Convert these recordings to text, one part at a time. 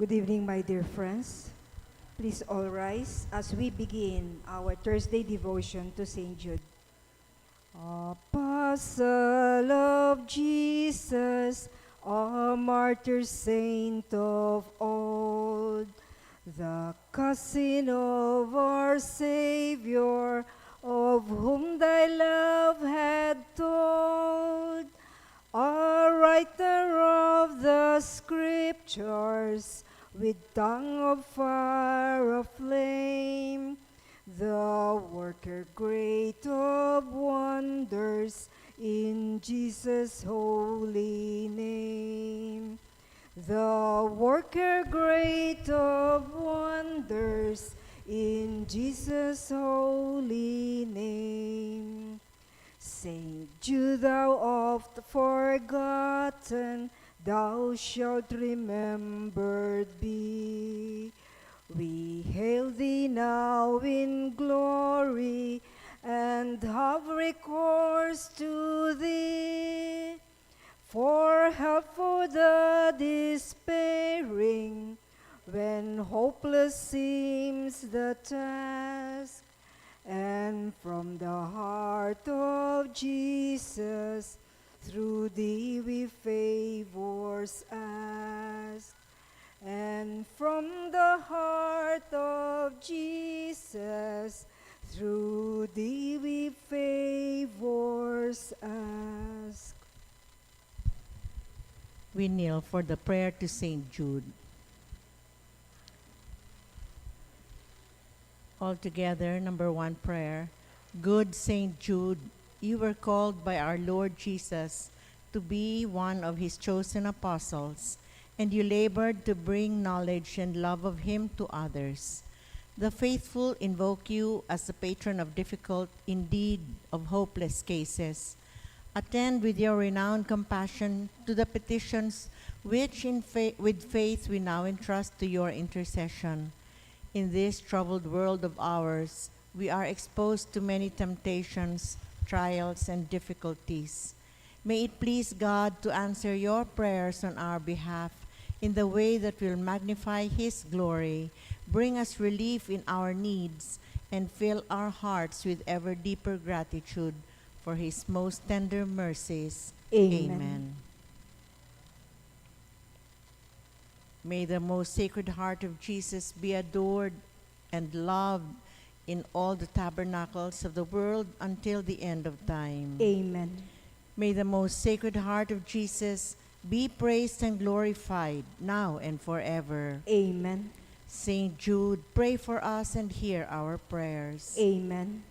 Good evening, my dear friends. Please all rise as we begin our Thursday devotion to St. Jude. Apostle of Jesus, a martyr saint of old, the cousin of our Savior, of whom thy love had told, a writer of the scriptures, with tongue of fire aflame, the worker great of wonders in Jesus' holy name. The worker great of wonders in Jesus' holy name. Saint Jude, thou oft forgotten, thou shalt remembered be. We hail thee now in glory, and have recourse to thee, for help for the despairing, when hopeless seems the task. And from the heart of Jesus, through thee we favors ask. And from the heart of Jesus, through thee we favors ask. We kneel for the prayer to St. Jude. All together, number 1 prayer. Good St. Jude, you were called by our Lord Jesus to be one of his chosen apostles, and you labored to bring knowledge and love of him to others. The faithful invoke you as the patron of difficult, indeed of hopeless cases. Attend with your renowned compassion to the petitions which with faith we now entrust to your intercession. In this troubled world of ours, we are exposed to many temptations, trials, and difficulties. May it please God to answer your prayers on our behalf in the way that will magnify His glory, bring us relief in our needs, and fill our hearts with ever deeper gratitude for His most tender mercies. Amen. Amen. May the most sacred heart of Jesus be adored and loved in all the tabernacles of the world until the end of time. Amen. May the most sacred heart of Jesus be praised and glorified now and forever. Amen. Saint Jude, pray for us and hear our prayers. Amen.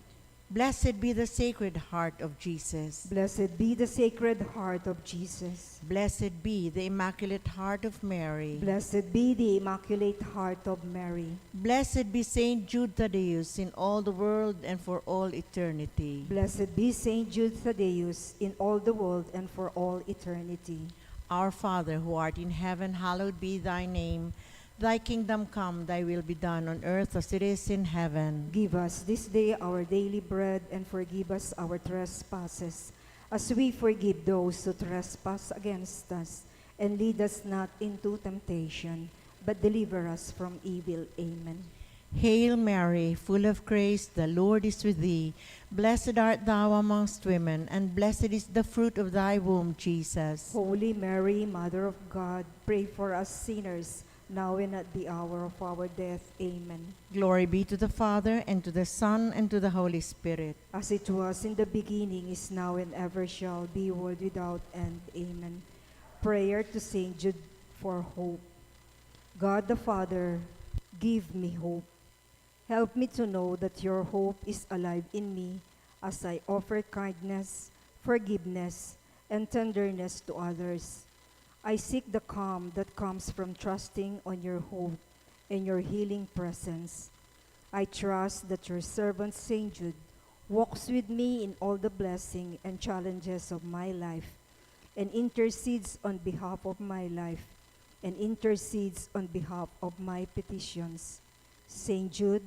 Blessed be the Sacred Heart of Jesus. Blessed be the Sacred Heart of Jesus. Blessed be the Immaculate Heart of Mary. Blessed be the Immaculate Heart of Mary. Blessed be Saint Jude Thaddeus in all the world and for all eternity. Blessed be Saint Jude Thaddeus in all the world and for all eternity. Our Father, who art in heaven, hallowed be thy name. Thy kingdom come, thy will be done on earth as it is in heaven. Give us this day our daily bread, and forgive us our trespasses, as we forgive those who trespass against us. And lead us not into temptation, but deliver us from evil. Amen. Hail Mary, full of grace, the Lord is with thee. Blessed art thou amongst women, and blessed is the fruit of thy womb, Jesus. Holy Mary, Mother of God, pray for us sinners, now and at the hour of our death. Amen. Glory be to the Father, and to the Son, and to the Holy Spirit. As it was in the beginning, is now, and ever shall be, world without end. Amen. Prayer to Saint Jude for hope. God the Father, give me hope. Help me to know that your hope is alive in me as I offer kindness, forgiveness, and tenderness to others. I seek the calm that comes from trusting on your hope and your healing presence. I trust that your servant Saint Jude walks with me in all the blessing and challenges of my life, and intercedes on behalf of my life, and intercedes on behalf of my petitions. Saint Jude,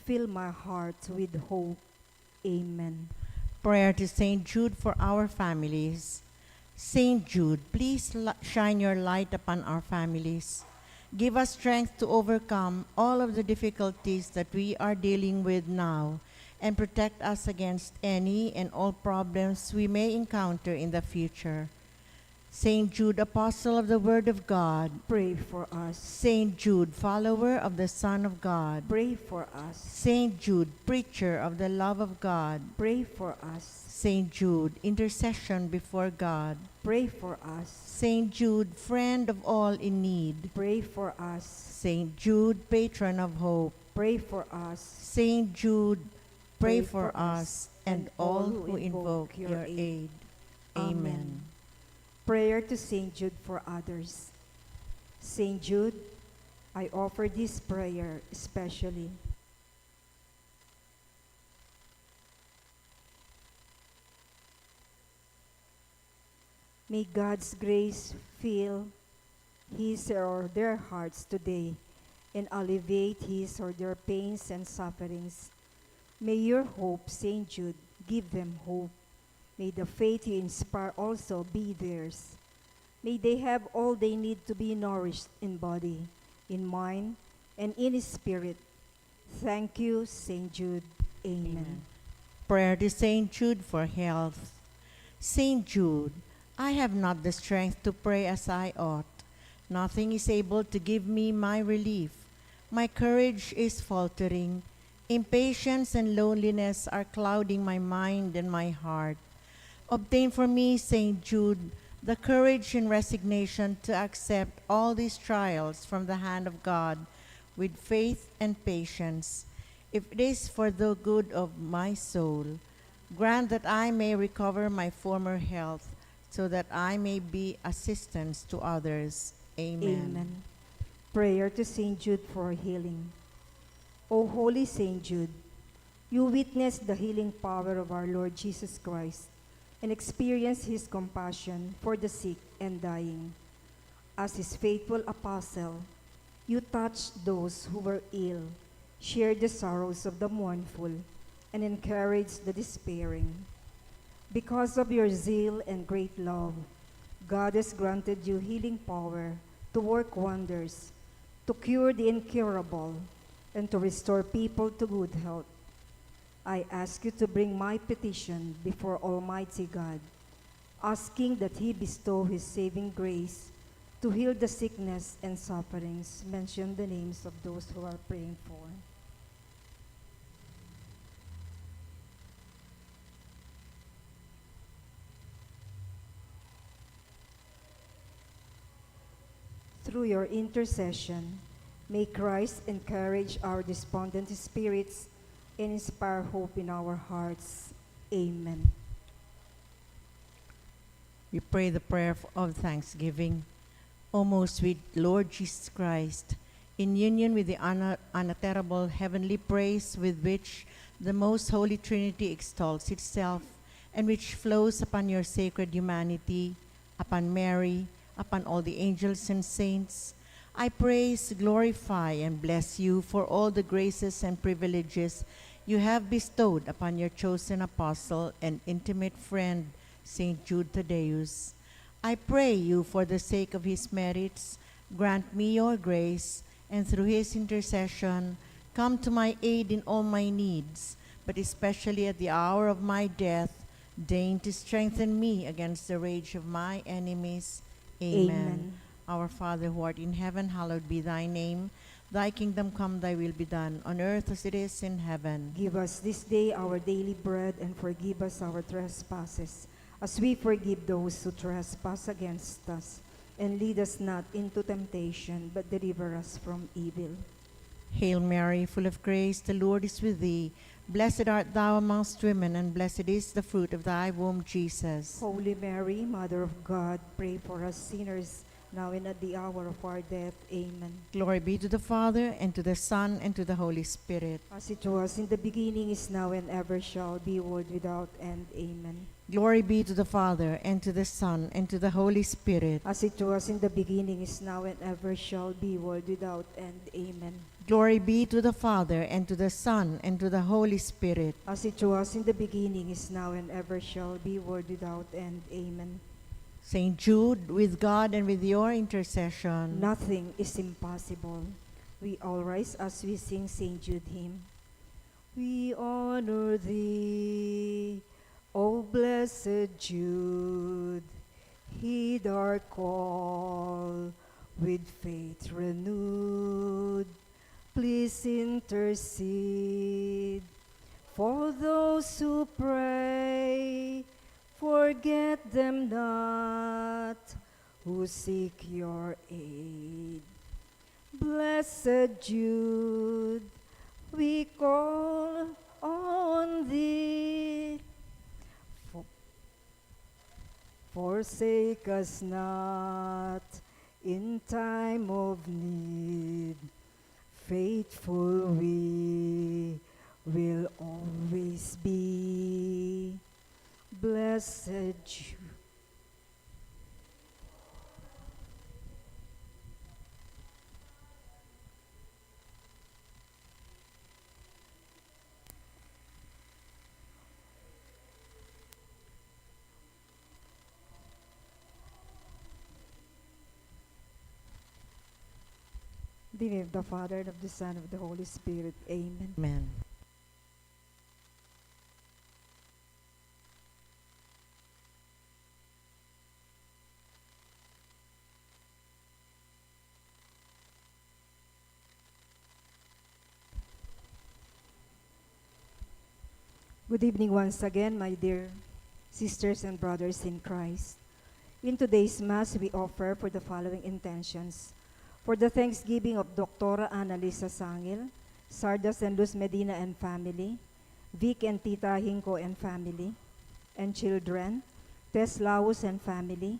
fill my heart with hope. Amen. Prayer to Saint Jude for our families. Saint Jude, please shine your light upon our families. Give us strength to overcome all of the difficulties that we are dealing with now, and protect us against any and all problems we may encounter in the future. Saint Jude, Apostle of the Word of God, Pray for us. Saint Jude, follower of the Son of God, Pray for us. Saint Jude, preacher of the love of God, Pray for us. Saint Jude, intercession before God, Pray for us. Saint Jude, friend of all in need, Pray for us. Saint Jude, patron of hope, Pray for us. Saint Jude, pray for us and all who invoke your aid. Amen. Prayer to Saint Jude for others. Saint Jude, I offer this prayer especially. May God's grace fill his or their hearts today and alleviate his or their pains and sufferings. May your hope, Saint Jude, give them hope. May the faith you inspire also be theirs. May they have all they need to be nourished in body, in mind, and in spirit. Thank you, Saint Jude. Amen. Prayer to Saint Jude for health. Saint Jude, I have not the strength to pray as I ought. Nothing is able to give me my relief. My courage is faltering. Impatience and loneliness are clouding my mind and my heart. Obtain for me, Saint Jude, the courage and resignation to accept all these trials from the hand of God with faith and patience. If it is for the good of my soul, grant that I may recover my former health, so that I may be assistance to others. Amen. Amen. Prayer to Saint Jude for healing. O holy Saint Jude, you witnessed the healing power of our Lord Jesus Christ and experienced his compassion for the sick and dying. As his faithful apostle, you touched those who were ill, shared the sorrows of the mournful, and encouraged the despairing. Because of your zeal and great love, God has granted you healing power to work wonders, to cure the incurable, and to restore people to good health. I ask you to bring my petition before Almighty God, asking that he bestow his saving grace to heal the sickness and sufferings. Mention the names of those who are praying for. Through your intercession, may Christ encourage our despondent spirits and inspire hope in our hearts. Amen. We pray the prayer of thanksgiving. O most sweet Lord Jesus Christ, in union with the unutterable heavenly praise with which the most holy Trinity extols itself, and which flows upon your sacred humanity, upon Mary, upon all the angels and saints, I praise, glorify, and bless you for all the graces and privileges you have bestowed upon your chosen apostle and intimate friend, Saint Jude Thaddeus. I pray you, for the sake of his merits, grant me your grace, and through his intercession, come to my aid in all my needs, but especially at the hour of my death, deign to strengthen me against the rage of my enemies. Amen. Amen. Our Father who art in heaven, hallowed be thy name. Thy kingdom come, thy will be done, on earth as it is in heaven. Give us this day our daily bread, and forgive us our trespasses, as we forgive those who trespass against us. And lead us not into temptation, but deliver us from evil. Hail Mary, full of grace, the Lord is with thee. Blessed art thou amongst women, and blessed is the fruit of thy womb, Jesus. Holy Mary, Mother of God, pray for us sinners, now and at the hour of our death. Amen. Glory be to the Father, and to the Son, and to the Holy Spirit. As it was in the beginning, is now, and ever shall be, world without end. Amen. Glory be to the Father, and to the Son, and to the Holy Spirit. As it was in the beginning, is now, and ever shall be, world without end. Amen. Glory be to the Father, and to the Son, and to the Holy Spirit. As it was in the beginning, is now, and ever shall be, world without end. Amen. Saint Jude, with God and with your intercession. Nothing is impossible. We all rise as we sing Saint Jude hymn. We honor thee, O blessed Jude. Heed our call with faith renewed. Please intercede for those who pray. Forget them not who seek your aid. Blessed Jude, we call on thee. Forsake us not in time of need. Faithful we will always be. Blessed Jude. In the name of the Father, and of the Son, and of the Holy Spirit. Amen. Amen. Good evening once again, my dear sisters and brothers in Christ. In today's Mass, we offer for the following intentions. For the thanksgiving of Dr. Annalisa Sangil, Sardas and Luz Medina and family, Vic and Tita Hinko and family, and children, Tess Laus and family,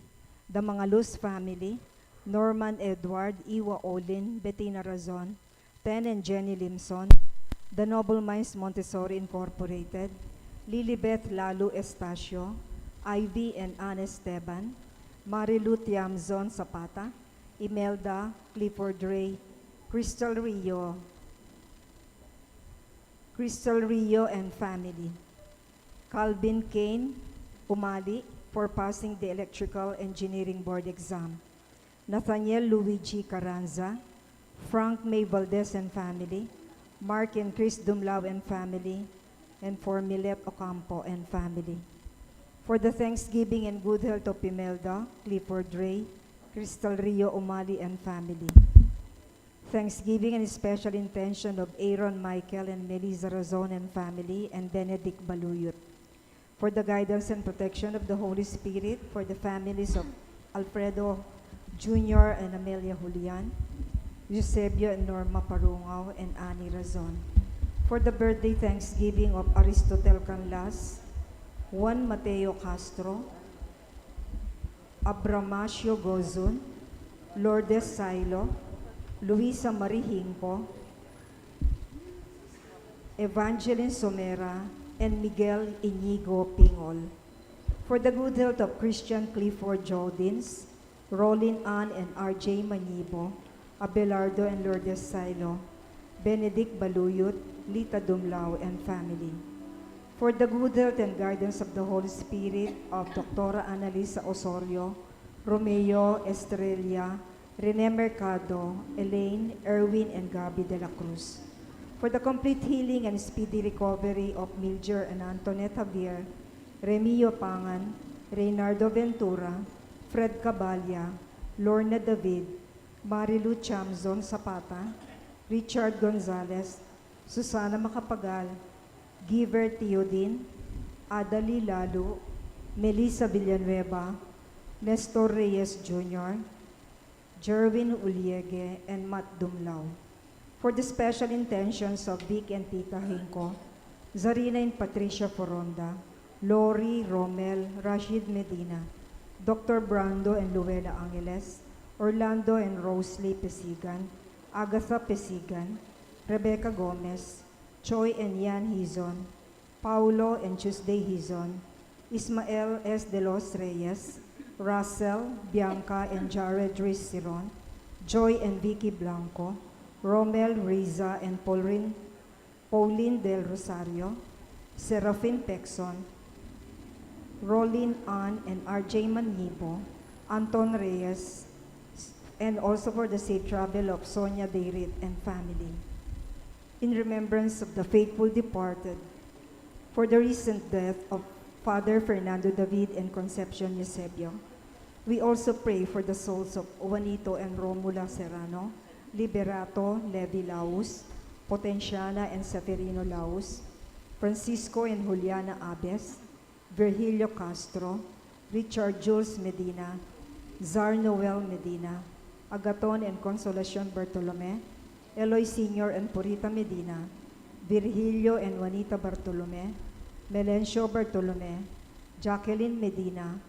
the mga Luz family, Norman Edward, Iwa Olin, Bettina Razon, Ten and Jenny Limson, the Noble Minds Montessori Incorporated, Lilibeth Lalu Estacio, Ivy and Anne Esteban, Marilu Tiamzon Zapata, Imelda Clifford Ray, Crystal Rio and family, Calvin Kane Umali for passing the Electrical Engineering Board exam, Nathaniel Luigi Carranza, Frank May Valdez and family, Mark and Chris Dumlao and family, and for Milet Ocampo and family. For the thanksgiving and good health of Imelda Clifford Ray, Crystal Rio Umali and family. Thanksgiving and special intention of Aaron Michael and Melissa Razon and family, and Benedict Baluyot. For the guidance and protection of the Holy Spirit, for the families of Alfredo Jr. and Amelia Julian, Eusebio and Norma Parungaw, and Annie Razon. For the birthday thanksgiving of Aristotel Canlas, Juan Mateo Castro, Abramasio Gozun, Lourdes Silo, Luisa Marie Hinco, Evangeline Somera, and Miguel Inigo Pingol. For the good health of Christian Clifford Jodins, Rolin Ann and R.J. Manibo, Abelardo and Lourdes Silo, Benedict Baluyot, Lita Dumlao, and family. For the good health and guidance of the Holy Spirit of Dr. Annalisa Osorio, Romeo Estrella, Rene Mercado, Elaine, Erwin, and Gabby de la Cruz. For the complete healing and speedy recovery of Milger and Antoinette Javier, Remio Pangan, Reynardo Ventura, Fred Cabalya, Lorna David, Marilu Chamzon Zapata, Richard Gonzalez, Susana Macapagal, Giver Teodin, Adali Lalu, Melissa Villanueva, Nestor Reyes Jr., Jerwin Uliege, and Matt Dumlao. For the special intentions of Vic and Tita Hinko, Zarina and Patricia Foronda, Lori, Romel, Rashid Medina, Dr. Brando and Luella Angeles, Orlando and Rosalie Pesigan, Agatha Pesigan, Rebecca Gomez, Choi and Yan Hizon, Paulo and Tuesday Hizon, Ismael S. De Los Reyes, Russell, Bianca and Jared Ruiz Siron, Joy and Vicky Blanco, Romel Riza and Pauline Del Rosario, Serafin Pexon, Rolin Ann and R.J. Manibo, Anton Reyes, and also for the safe travel of Sonia Deirit and family. In remembrance of the faithful departed, for the recent death of Father Fernando David and Concepcion Eusebio, we also pray for the souls of Juanito and Romula Serrano, Liberato Levi Laus, Potenciana and Severino Laus, Francisco and Juliana Abes, Virgilio Castro, Richard Jules Medina, Zar Noel Medina, Agaton and Consolacion Bartolome, Eloy Sr. and Purita Medina, Virgilio and Juanita Bartolome, Melencio Bartolome, Jacqueline Medina,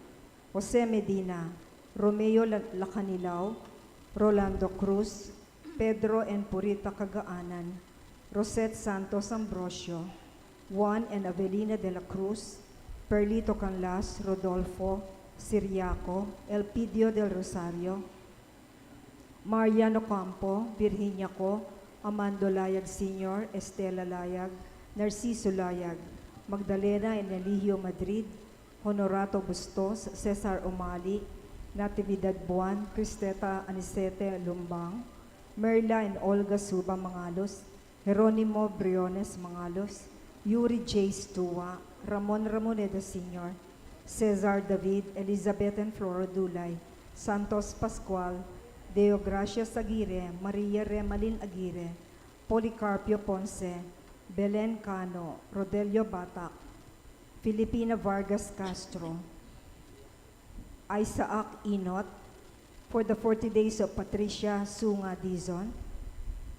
Jose Medina, Romeo Lacanilao, Rolando Cruz, Pedro and Purita Cagaanan, Rosette Santos Ambrosio, Juan and Avelina de la Cruz, Perlito Canlas, Rodolfo, Siriaco, Elpidio del Rosario, Mariano Campo, Virginia Co, Amando Layag Sr., Estela Layag, Narciso Layag, Magdalena and Eligio Madrid, Honorato Bustos, Cesar Umali, Natividad Buwan, Cristeta Anicete Lumbang, Merla and Olga Suba Mangalos, Jeronimo Briones Mangalos, Yuri J. Stua, Ramon Ramoneda Sr., Cesar David, Elizabeth and Flora Dulay, Santos Pascual, Deo Gracias Aguirre, Maria Remalin Aguirre, Policarpio Ponce, Belen Cano, Rodelio Batak, Filipina Vargas Castro, Isaac Inot, for the 40 days of Patricia Sunga Dizon,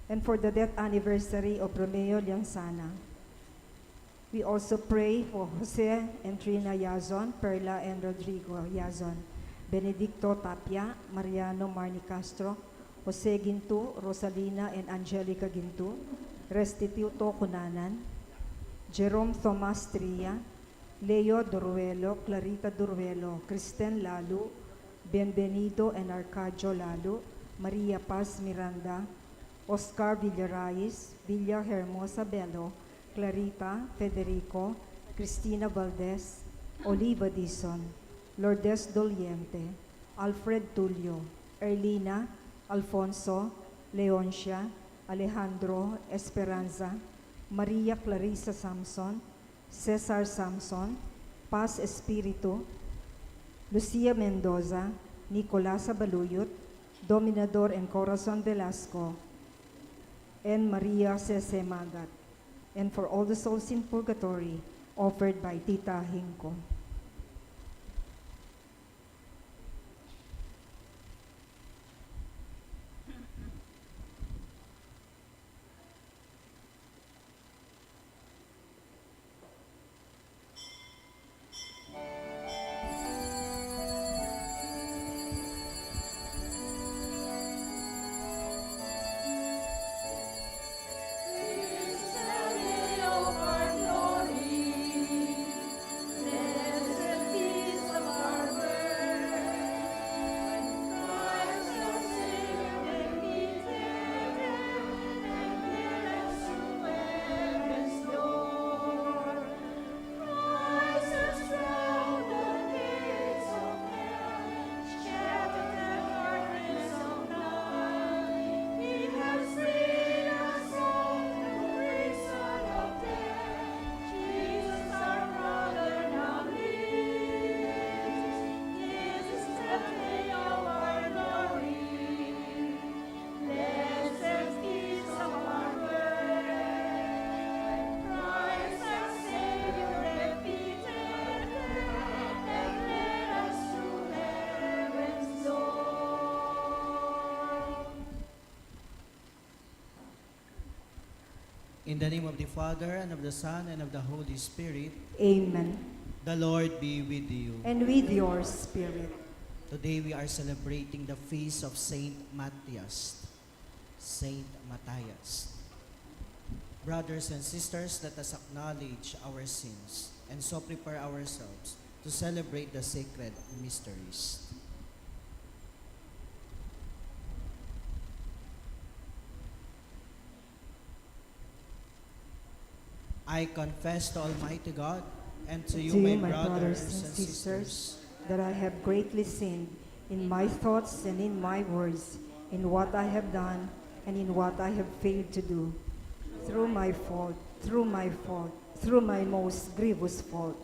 and for the death anniversary of Romeo Liansana. We also pray for Jose and Trina Yazon, Perla and Rodrigo Yazon, Benedicto Tapia, Mariano Marni Castro, Jose Gintu, Rosalina and Angelica Gintu, Restituto Cunanan, Jerome Thomas Tria, Leo Duruelo, Clarita Duruelo, Kristen Lalu, Bienvenido and Arcadio Lalu, Maria Paz Miranda, Oscar Villarais, Villa Hermosa Bello, Clarita, Federico, Cristina Valdez, Oliva Dizon, Lourdes Doliente, Alfred Tulio, Erlina, Alfonso, Leoncia, Alejandro Esperanza, Maria Clarissa Samson, Cesar Samson, Paz Espiritu, Lucia Mendoza, Nicolas Baluyot, Dominador and Corazon Velasco, and Maria Cese Magat, and for all the souls in purgatory, offered by Tita Hinko. In the name of the Father, and of the Son, and of the Holy Spirit, Amen. the Lord be with you. And with your spirit. Today we are celebrating the feast of Saint Matthias. Saint Matthias. Brothers and sisters, let us acknowledge our sins and so prepare ourselves to celebrate the sacred mysteries. I confess to Almighty God and to you, my brothers and sisters, that I have greatly sinned in my thoughts and in my words, in what I have done and in what I have failed to do, through my fault, through my most grievous fault.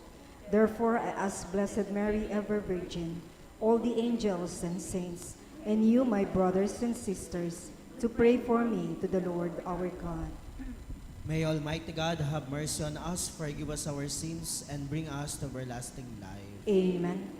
Therefore, I ask Blessed Mary, ever Virgin, all the angels and saints, and you, my brothers and sisters, to pray for me to the Lord our God. May Almighty God have mercy on us, forgive us our sins, and bring us to everlasting life. Amen.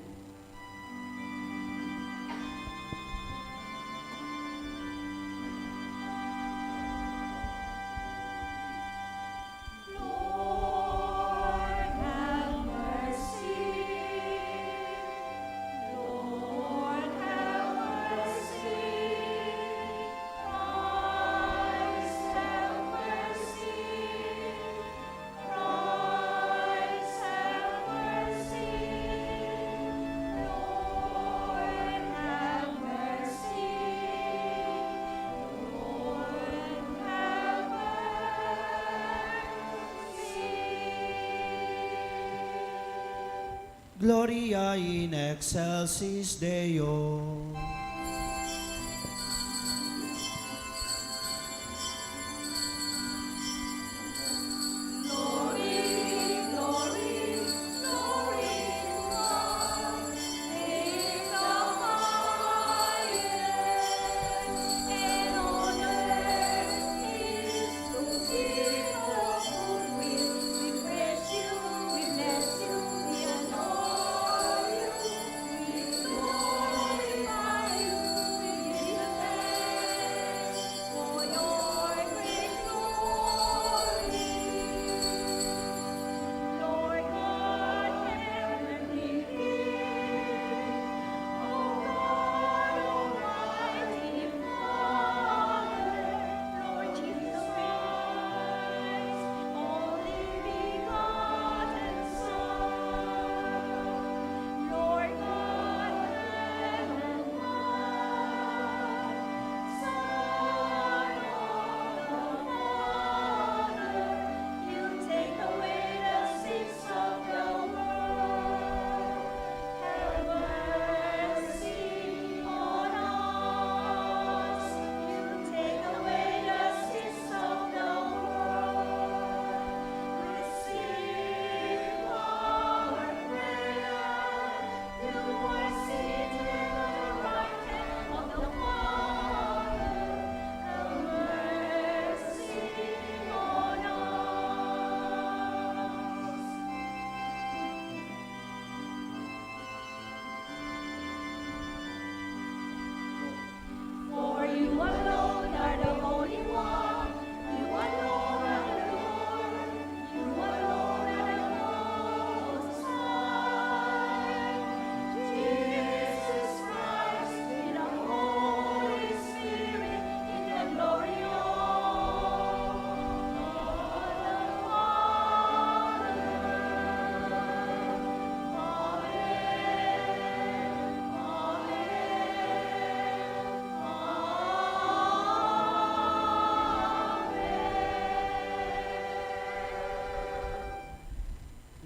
Gloria in excelsis Deo.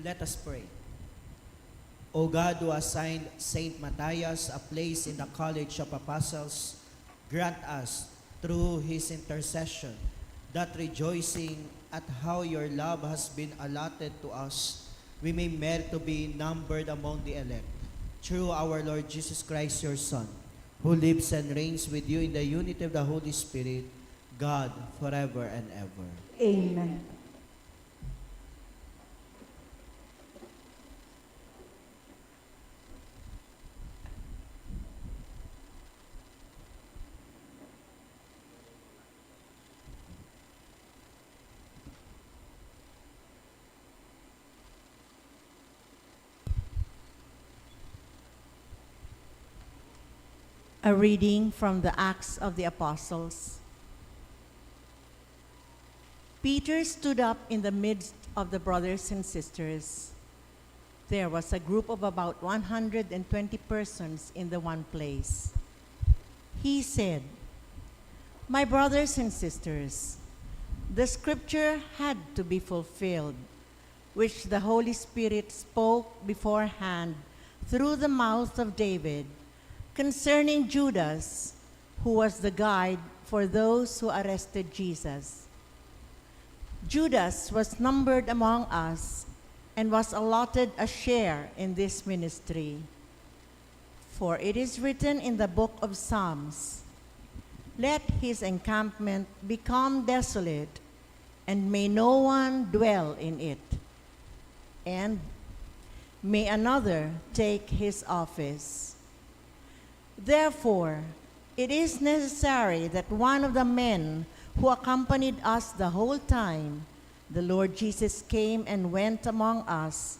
Let us pray. O God, who assigned Saint Matthias a place in the College of Apostles, grant us, through his intercession, that rejoicing at how your love has been allotted to us, we may merit to be numbered among the elect. Through our Lord Jesus Christ, your Son, who lives and reigns with you in the unity of the Holy Spirit, God, forever and ever. Amen. A reading from the Acts of the Apostles. Peter stood up in the midst of the brothers and sisters. There was a group of about 120 persons in the one place. He said, "My brothers and sisters, the scripture had to be fulfilled, which the Holy Spirit spoke beforehand through the mouth of David, concerning Judas, who was the guide for those who arrested Jesus. Judas was numbered among us and was allotted a share in this ministry. For it is written in the book of Psalms, "Let his encampment become desolate, and may no one dwell in it. And may another take his office." Therefore, it is necessary that one of the men who accompanied us the whole time the Lord Jesus came and went among us,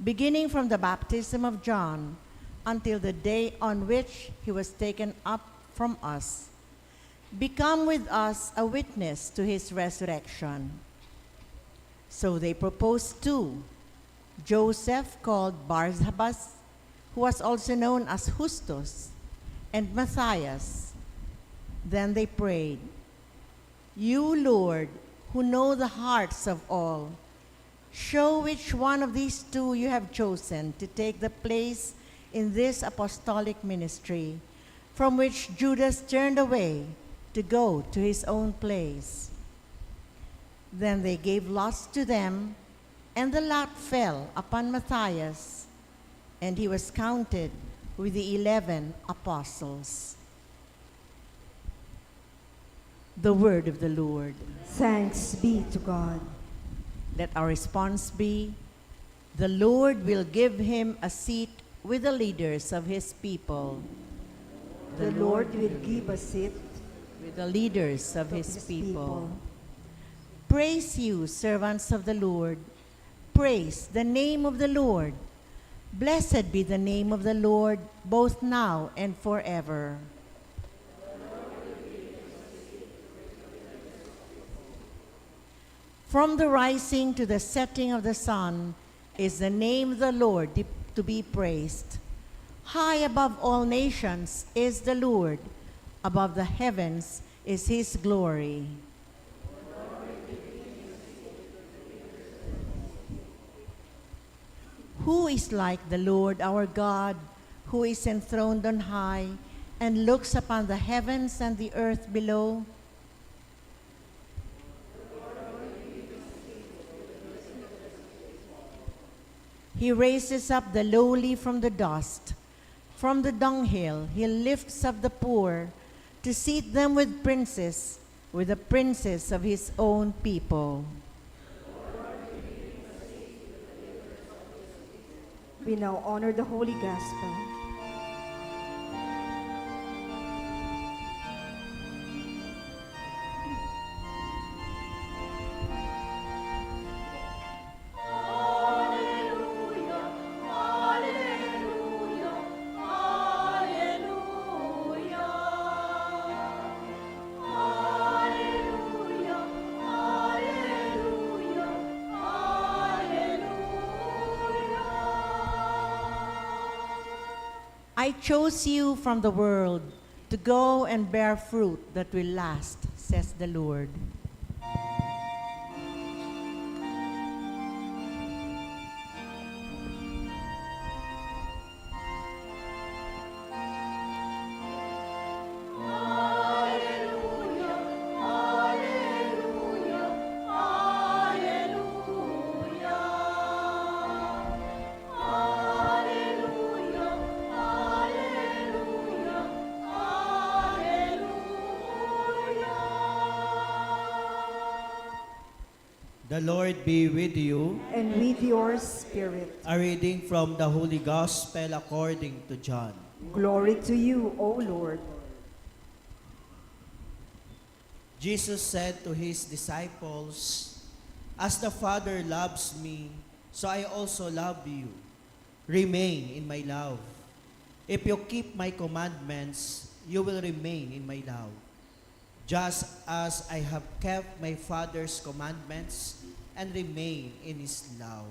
beginning from the baptism of John until the day on which he was taken up from us, become with us a witness to his resurrection. So they proposed two, Joseph called Barsabbas, who was also known as Justus, and Matthias. Then they prayed, "You, Lord, who know the hearts of all, show which one of these two you have chosen to take the place in this apostolic ministry, from which Judas turned away to go to his own place." Then they gave lots to them, and the lot fell upon Matthias, and he was counted with the 11 apostles. The word of the Lord. Thanks be to God. Let our response be, "The Lord will give him a seat with the leaders of his people." The Lord will give a seat with the leaders of to his people. people. Praise you, servants of the Lord. Praise the name of the Lord. Blessed be the name of the Lord, both now and forever. From the rising to the setting of the sun is the name of the Lord to be praised. High above all nations is the Lord. Above the heavens is his glory. Who is like the Lord our God, who is enthroned on high and looks upon the heavens and the earth below? He raises up the lowly from the dust. From the dunghill he lifts up the poor to seat them with princes, with the princes of his own people. We now honor the Holy Gospel. I chose you from the world to go and bear fruit that will last, says the Lord. The Lord be with you. And with your spirit. A reading from the Holy Gospel according to John. Glory to you, O Lord. Jesus said to his disciples, "As the Father loves me, so I also love you. Remain in my love. If you keep my commandments, you will remain in my love. Just as I have kept my Father's commandments and remain in his love.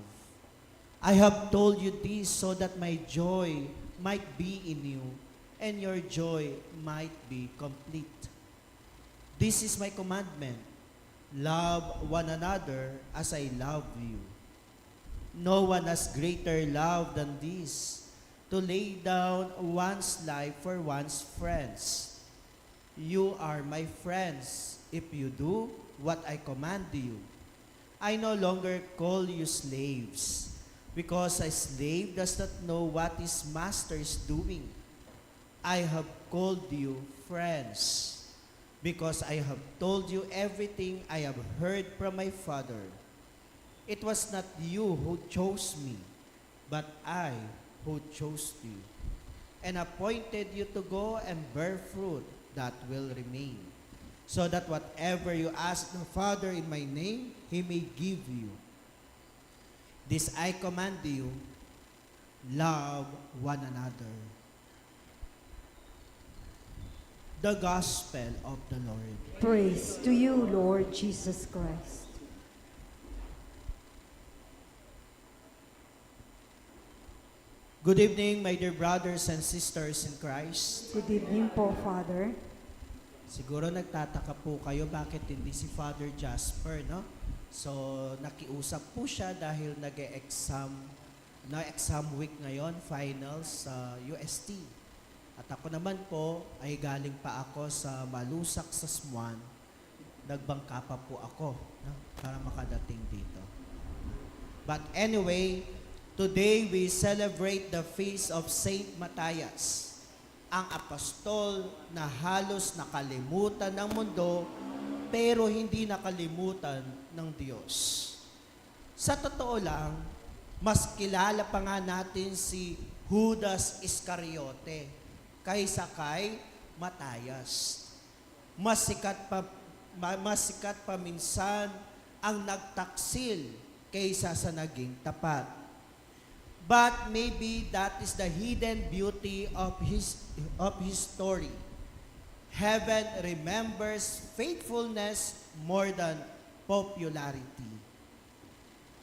I have told you this so that my joy might be in you and your joy might be complete. This is my commandment: love one another as I love you. No one has greater love than this, to lay down one's life for one's friends. You are my friends if you do what I command you. I no longer call you slaves, because a slave does not know what his master is doing. I have called you friends, because I have told you everything I have heard from my Father. It was not you who chose me, but I who chose you, and appointed you to go and bear fruit that will remain, so that whatever you ask the Father in my name, He may give you. This I command you, love one another. The Gospel of the Lord. Praise to you, Lord Jesus Christ. Good evening, my dear brothers and sisters in Christ. Good evening po, Father. Siguro nagtataka po kayo bakit hindi si Father Jasper, no? So, nakiusap po siya dahil nag-exam week ngayon, finals sa UST. At ako naman po ay galing pa ako sa Malusak sa Smuan. Nagbangka pa po ako, no? Para makadating dito. But anyway, today we celebrate the feast of Saint Matthias, ang apostol na halos nakalimutan ng mundo pero hindi nakalimutan ng Diyos. Sa totoo lang, mas kilala pa nga natin si Judas Iscariote kaysa kay Matthias. Mas sikat pa minsan ang nagtaksil kaysa sa naging tapat. But maybe that is the hidden beauty of his story. Heaven remembers faithfulness more than popularity.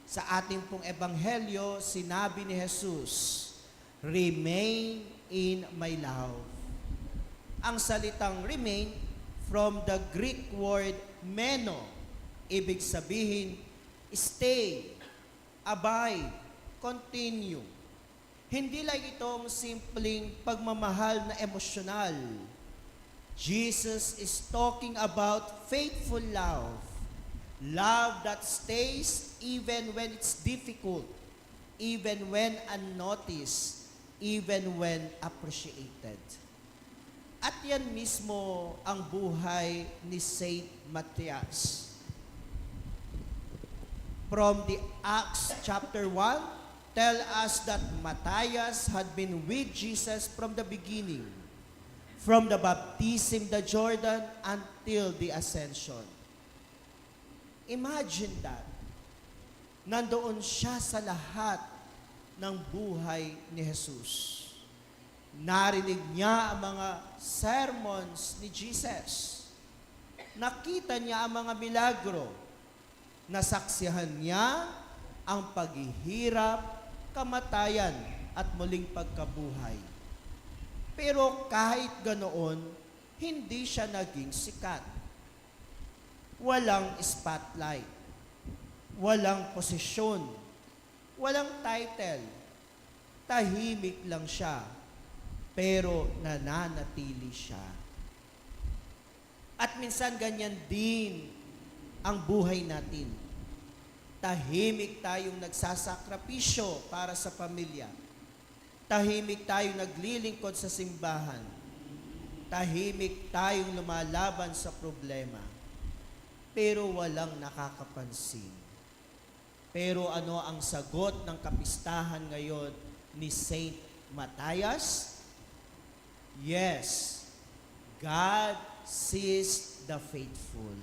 Sa ating pong ebanghelyo, sinabi ni Jesus, "Remain in my love." Ang salitang remain from the Greek word meno, ibig sabihin stay, abide, continue. Hindi lang itong simpleng pagmamahal na emosyonal. Jesus is talking about faithful love. Love that stays even when it's difficult, even when unnoticed, even when appreciated. At yan mismo ang buhay ni Saint Matthias. From the Acts chapter 1, tell us that Matthias had been with Jesus from the beginning, from the baptism the Jordan until the ascension. Imagine that. Nandoon siya sa lahat ng buhay ni Jesus. Narinig niya ang mga sermons ni Jesus. Nakita niya ang mga milagro. Nasaksihan niya ang paghihirap, kamatayan, at muling pagkabuhay. Pero kahit ganoon, hindi siya naging sikat. Walang spotlight, walang posisyon, walang title. Tahimik lang siya, pero nananatili siya. At minsan ganyan din ang buhay natin. Tahimik tayong nagsasakripisyo para sa pamilya. Tahimik tayong naglilingkod sa simbahan. Tahimik tayong lumalaban sa problema. Pero walang nakakapansin. Pero ano ang sagot ng kapistahan ngayon ni Saint Matthias? Yes, God sees the faithful.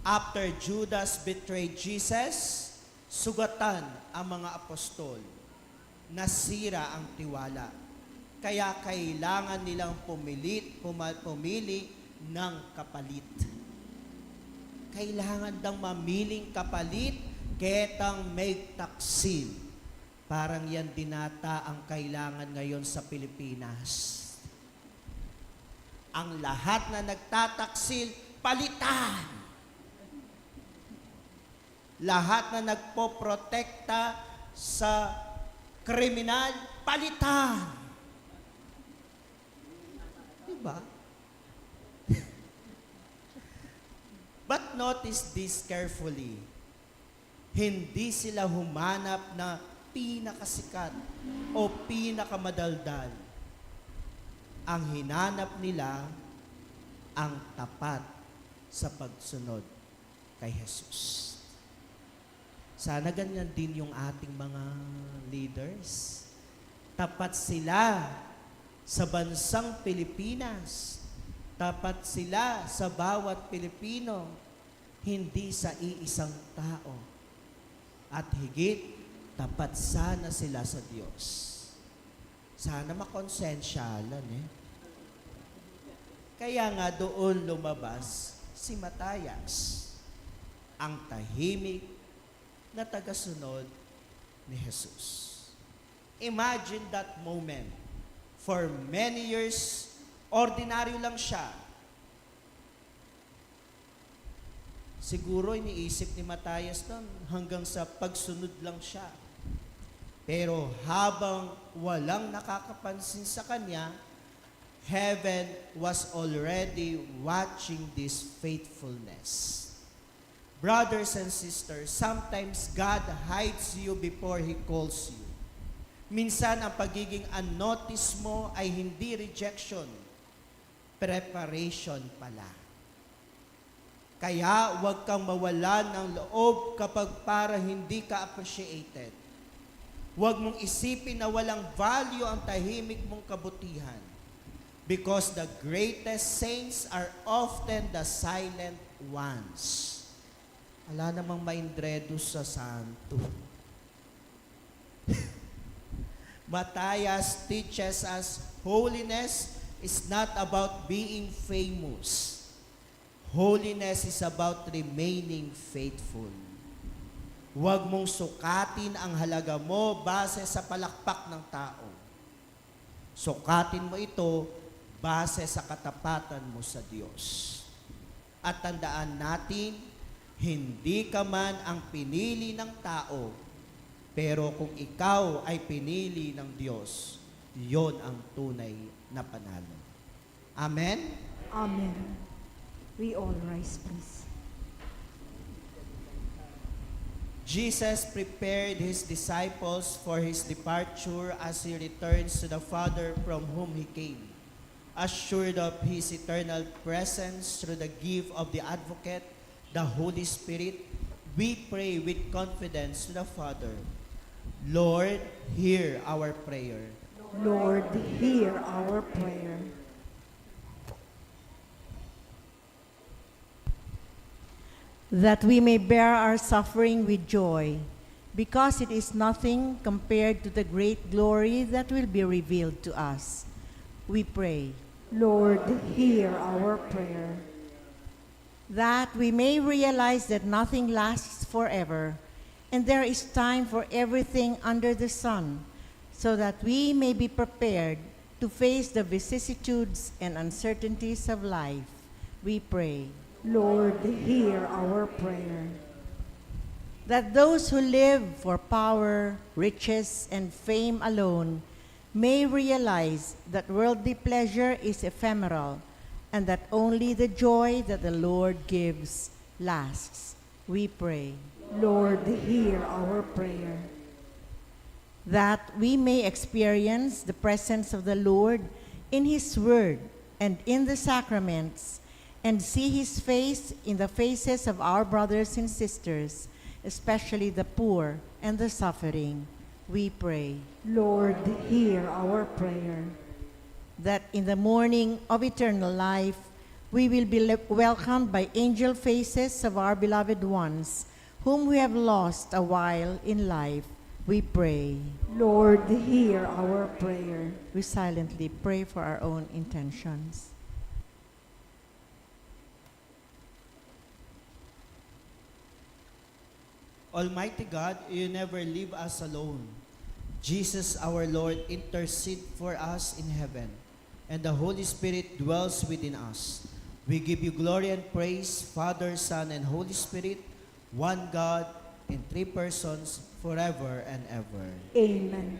After Judas betrayed Jesus, sugatan ang mga apostol. Nasira ang tiwala. Kaya kailangan nilang pumili ng kapalit. Kailangan dang mamiling kapalit ketang may taksil. Parang yan dinata ang kailangan ngayon sa Pilipinas. Ang lahat na nagtataksil, palitan. Lahat na nagpoprotekta sa kriminal, palitan. Diba? But notice this carefully. Hindi sila humanap na pinakasikat o pinakamadaldal. Ang hinanap nila ang tapat sa pagsunod kay Jesus. Sana ganyan din yung ating mga leaders. Tapat sila sa bansang Pilipinas. Tapat sila sa bawat Pilipino, hindi sa iisang tao. At higit, tapat sana sila sa Diyos. Sana makonsensyalan Kaya nga doon lumabas si Matayas, ang tahimik na tagasunod ni Jesus. Imagine that moment. For many years, ordinaryo lang siya. Siguro iniisip ni Matayas nun, hanggang sa pagsunod lang siya. Pero habang walang nakakapansin sa kanya, heaven was already watching this faithfulness. Brothers and sisters, sometimes God hides you before He calls you. Minsan ang pagiging unnoticed mo ay hindi rejection, preparation pala. Kaya huwag kang mawalan ng loob kapag para hindi ka appreciated. Huwag mong isipin na walang value ang tahimik mong kabutihan. Because the greatest saints are often the silent ones. Ala namang maindredo sa santo. Matayas teaches us holiness is not about being famous. Holiness is about remaining faithful. Huwag mong sukatin ang halaga mo base sa palakpak ng tao. Sukatin mo ito base sa katapatan mo sa Diyos. At tandaan natin, hindi ka man ang pinili ng tao, pero kung ikaw ay pinili ng Diyos, yon ang tunay na panalo. Amen? Amen. We all rise, please. Jesus prepared His disciples for His departure as He returns to the Father from whom He came. Assured of His eternal presence through the gift of the Advocate, the Holy Spirit, we pray with confidence to the Father. Lord, hear our prayer. Lord, hear our prayer. That we may bear our suffering with joy, because it is nothing compared to the great glory that will be revealed to us. We pray. Lord, hear our prayer. That we may realize that nothing lasts forever, and there is time for everything under the sun, so that we may be prepared to face the vicissitudes and uncertainties of life. We pray. Lord, hear our prayer. That those who live for power, riches, and fame alone may realize that worldly pleasure is ephemeral, and that only the joy that the Lord gives lasts. We pray. Lord, hear our prayer. That we may experience the presence of the Lord in His Word and in the sacraments, and see His face in the faces of our brothers and sisters, especially the poor and the suffering. We pray. Lord, hear our prayer. That in the morning of eternal life, we will be welcomed by angel faces of our beloved ones, whom we have lost a while in life. We pray. Lord, hear our prayer. We silently pray for our own intentions. Almighty God, you never leave us alone. Jesus, our Lord, intercede for us in heaven, and the Holy Spirit dwells within us. We give you glory and praise, Father, Son, and Holy Spirit, one God, in three persons, forever and ever. Amen.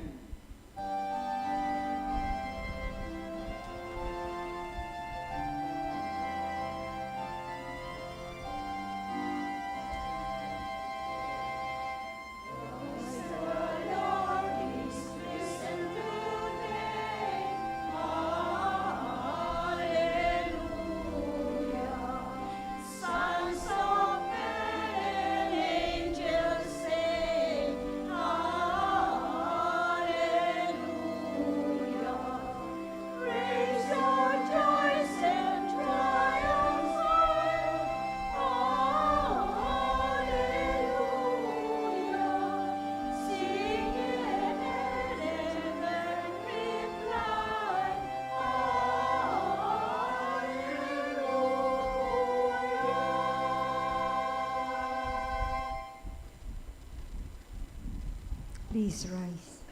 Please rise.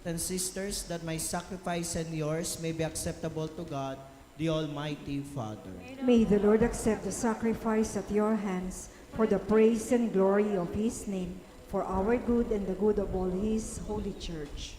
And sisters, that my sacrifice and yours may be acceptable to God, the Almighty Father. May the Lord accept the sacrifice at your hands for the praise and glory of his name, for our good and the good of all his holy church.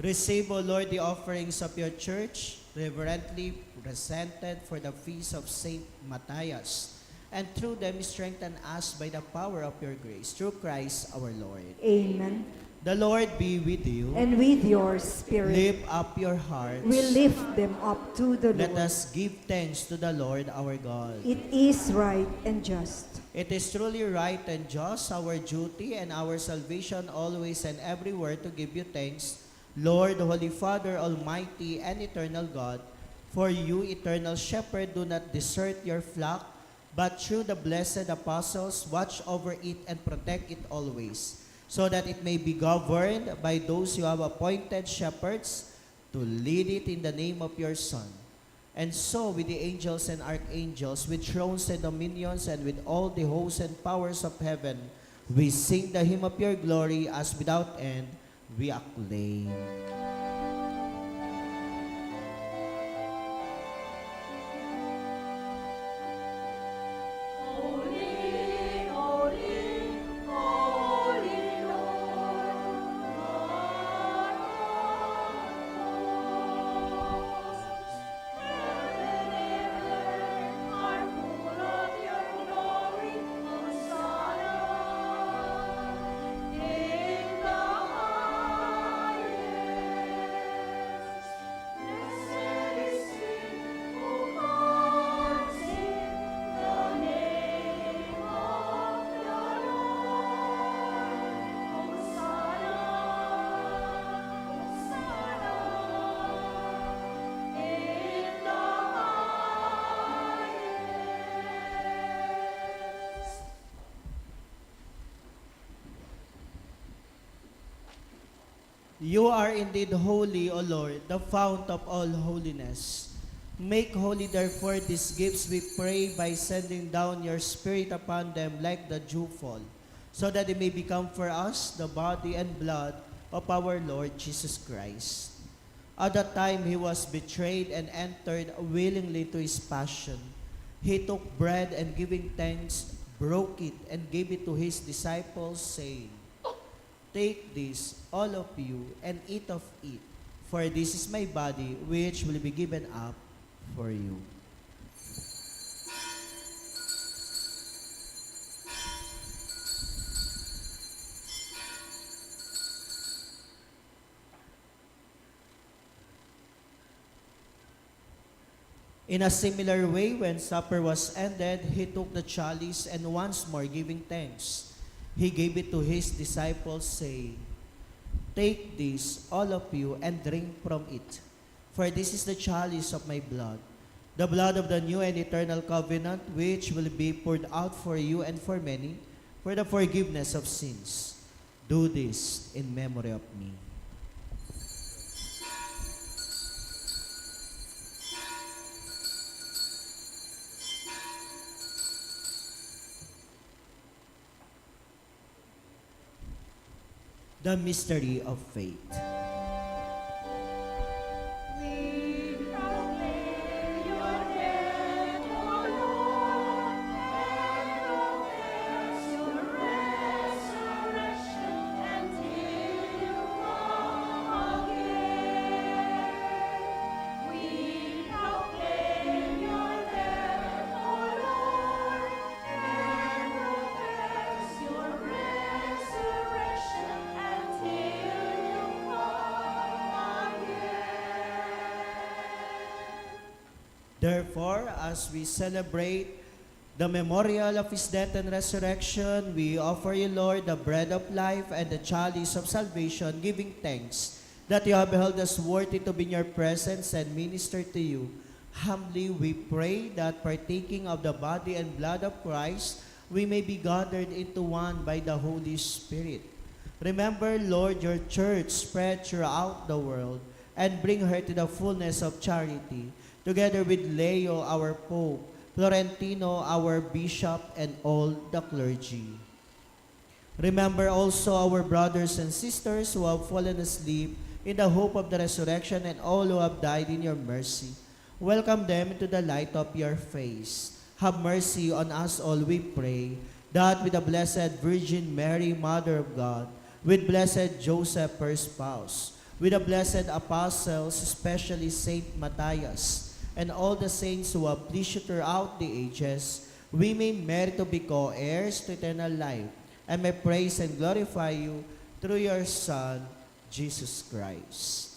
Receive, O Lord, the offerings of your church, reverently presented for the feast of Saint Matthias, and through them strengthen us by the power of your grace, through Christ our Lord. Amen. The Lord be with you. And with your spirit, Lift up your hearts. we lift them up to the Let Lord. us give thanks to the Lord our God. It is right and just. It is truly right and just, our duty and our salvation always and everywhere to give you thanks, Lord, Holy Father, Almighty and eternal God. For you, eternal shepherd, do not desert your flock, but through the blessed apostles watch over it and protect it always, so that it may be governed by those you have appointed shepherds to lead it in the name of your Son. And so with the angels and archangels, with thrones and dominions, and with all the hosts and powers of heaven, we sing the hymn of your glory as without end we acclaim. You are indeed holy, O Lord, the fount of all holiness. Make holy therefore these gifts, we pray, by sending down your Spirit upon them like the dewfall, so that they may become for us the body and blood of our Lord Jesus Christ. At the time he was betrayed and entered willingly to his passion, he took bread and giving thanks, broke it and gave it to his disciples, saying, "Take this, all of you, and eat of it, for this is my body, which will be given up for you." In a similar way, when supper was ended, he took the chalice, and once more giving thanks, he gave it to his disciples, saying, "Take this, all of you, and drink from it. For this is the chalice of my blood, the blood of the new and eternal covenant, which will be poured out for you and for many, for the forgiveness of sins. Do this in memory of me." The mystery of faith. Therefore, as we celebrate the memorial of his death and resurrection, we offer you, Lord, the bread of life and the chalice of salvation, giving thanks that you have held us worthy to be in your presence and minister to you. Humbly we pray that partaking of the body and blood of Christ, we may be gathered into one by the Holy Spirit. Remember, Lord, your church spread throughout the world, and bring her to the fullness of charity, together with Leo, our Pope, Florentino, our Bishop, and all the clergy. Remember also our brothers and sisters who have fallen asleep in the hope of the resurrection and all who have died in your mercy. Welcome them into the light of your face. Have mercy on us all, we pray, that with the Blessed Virgin Mary, Mother of God, with Blessed Joseph, her spouse, with the blessed apostles, especially Saint Matthias, and all the saints who have pleased you throughout the ages, we may merit to be co-heirs to eternal life, and may praise and glorify you through your Son, Jesus Christ.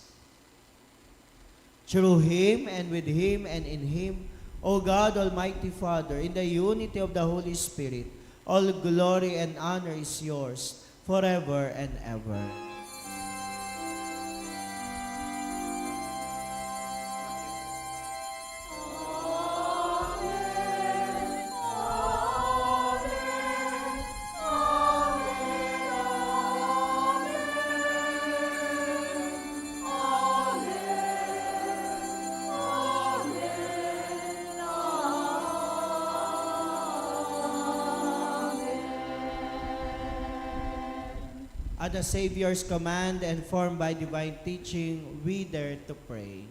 Through him, and with him, and in him, O God, Almighty Father, in the unity of the Holy Spirit, all glory and honor is yours, forever and ever. At the Savior's command and formed by divine teaching, we dare to pray.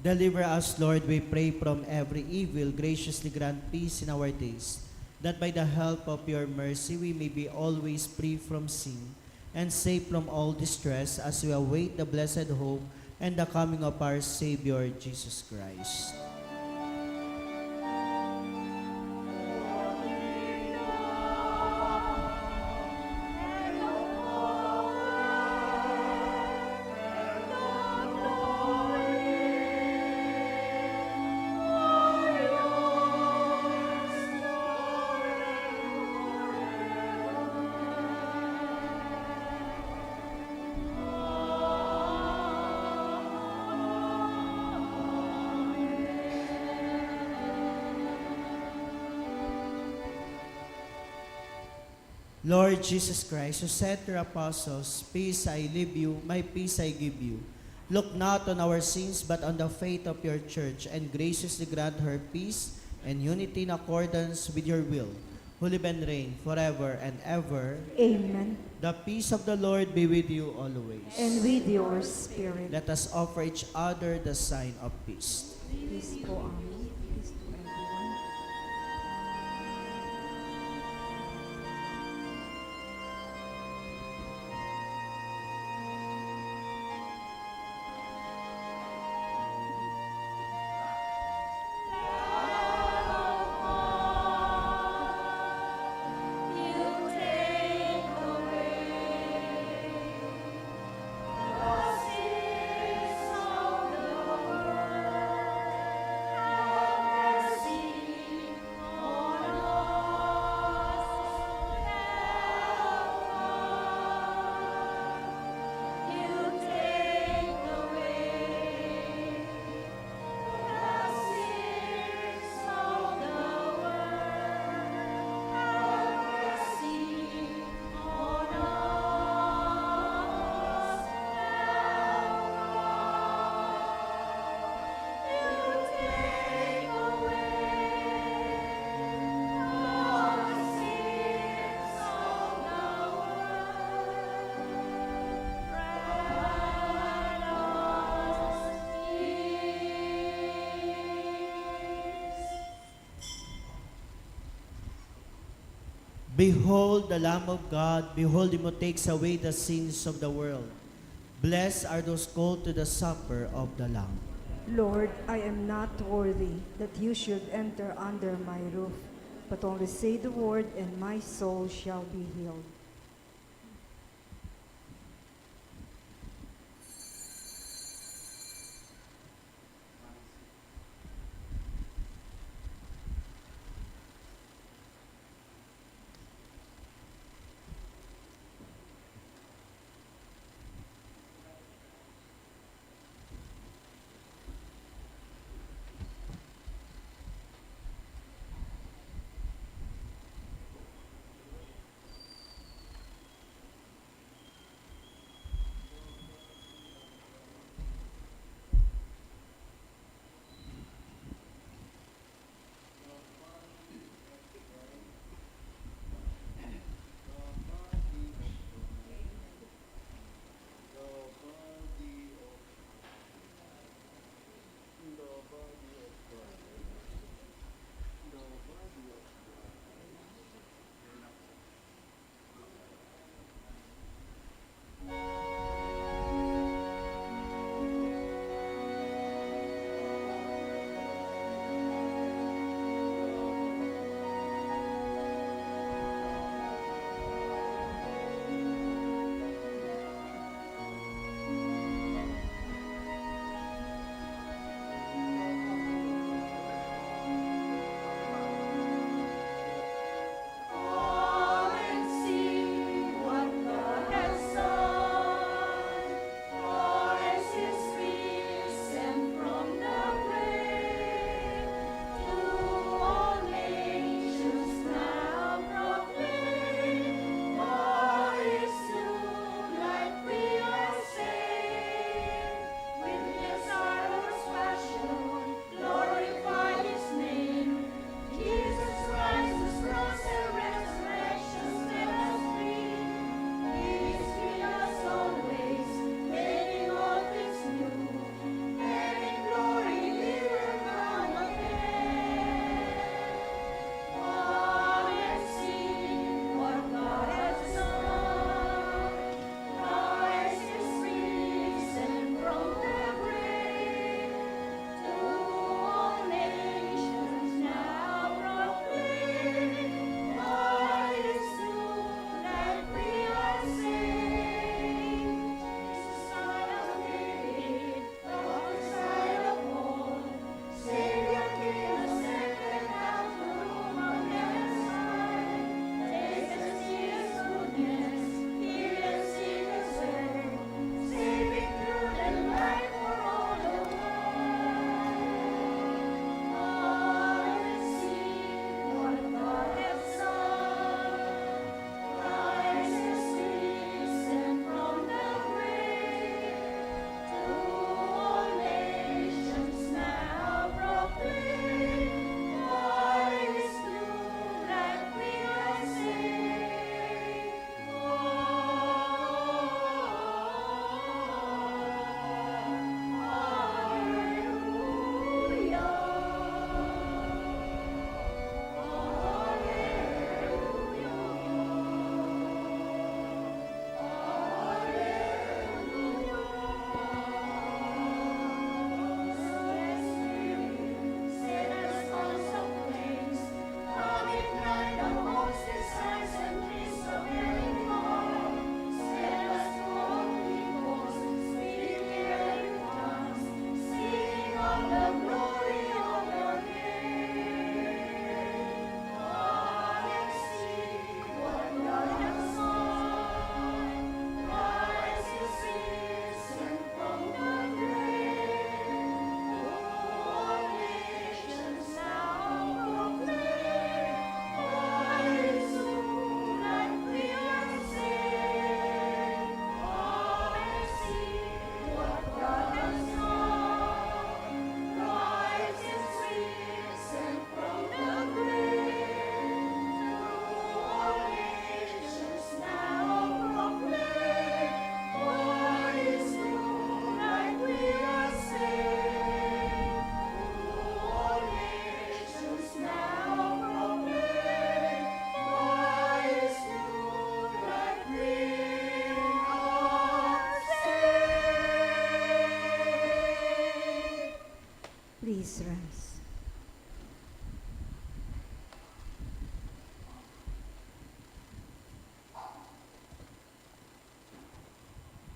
Deliver us, Lord, we pray, from every evil. Graciously grant peace in our days, that by the help of your mercy we may be always free from sin and safe from all distress as we await the blessed hope and the coming of our Savior, Jesus Christ. Lord Jesus Christ, who said to your apostles, "Peace I leave you, my peace I give you," look not on our sins, but on the faith of your church, and graciously grant her peace and unity in accordance with your will, who live and reign forever and ever. Amen. The peace of the Lord be with you always. And with your spirit. Let us offer each other the sign of peace. Peace po, Amen. Peace to everyone. Thank Behold the Lamb of God, behold him who takes away the sins of the world. Blessed are those called to the supper of the Lamb. Lord, I am not worthy that you should enter under my roof, but only say the word, and my soul shall be healed.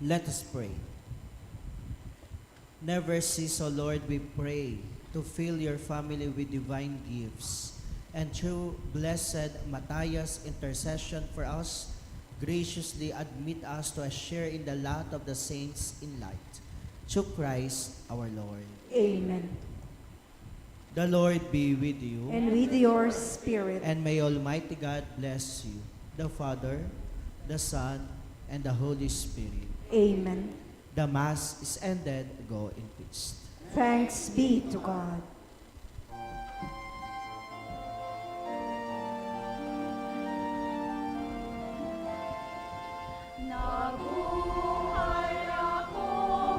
Let us pray. Never cease, O Lord, we pray, to fill your family with divine gifts. And through blessed Matthias' intercession for us, graciously admit us to a share in the lot of the saints in light. Through Christ our Lord. Amen. The Lord be with you. And with your spirit. And may Almighty God bless you, the Father, the Son, and the Holy Spirit. Amen. The Mass is ended. Go in peace. Thanks be to God. Nabuhay ako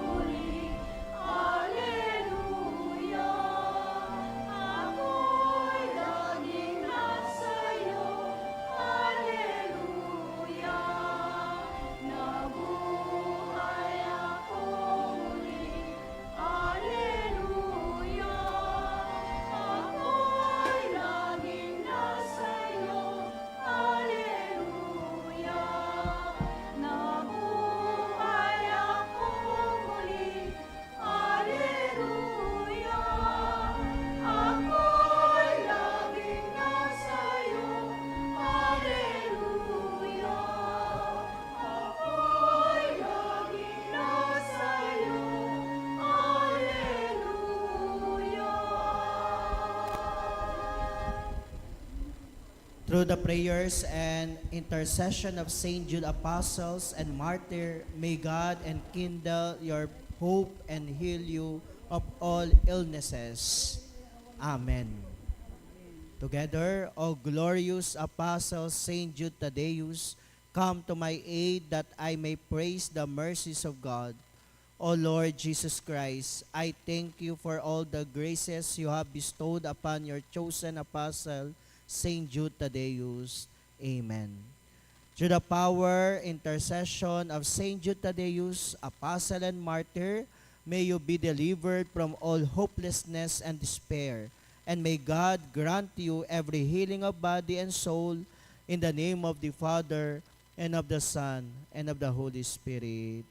muli, Alleluia. Ako'y laging nasa'yo, Alleluia. Nabuhay ako muli, Alleluia. Ako'y laging nasa'yo, Alleluia. Nabuhay ako muli, Alleluia. Ako'y laging nasa'yo, Alleluia. Ako'y laging nasa'yo, Alleluia. Through the prayers and intercession of Saint Jude Apostles and Martyr, may God enkindle your hope and heal you of all illnesses. Amen. Together, O glorious Apostles Saint Jude Thaddeus, come to my aid that I may praise the mercies of God. O Lord Jesus Christ, I thank you for all the graces you have bestowed upon your chosen apostle, Saint Jude Thaddeus. Amen. Through the power, intercession of Saint Jude Thaddeus, apostle and martyr, may you be delivered from all hopelessness and despair. And may God grant you every healing of body and soul, in the name of the Father, and of the Son, and of the Holy Spirit.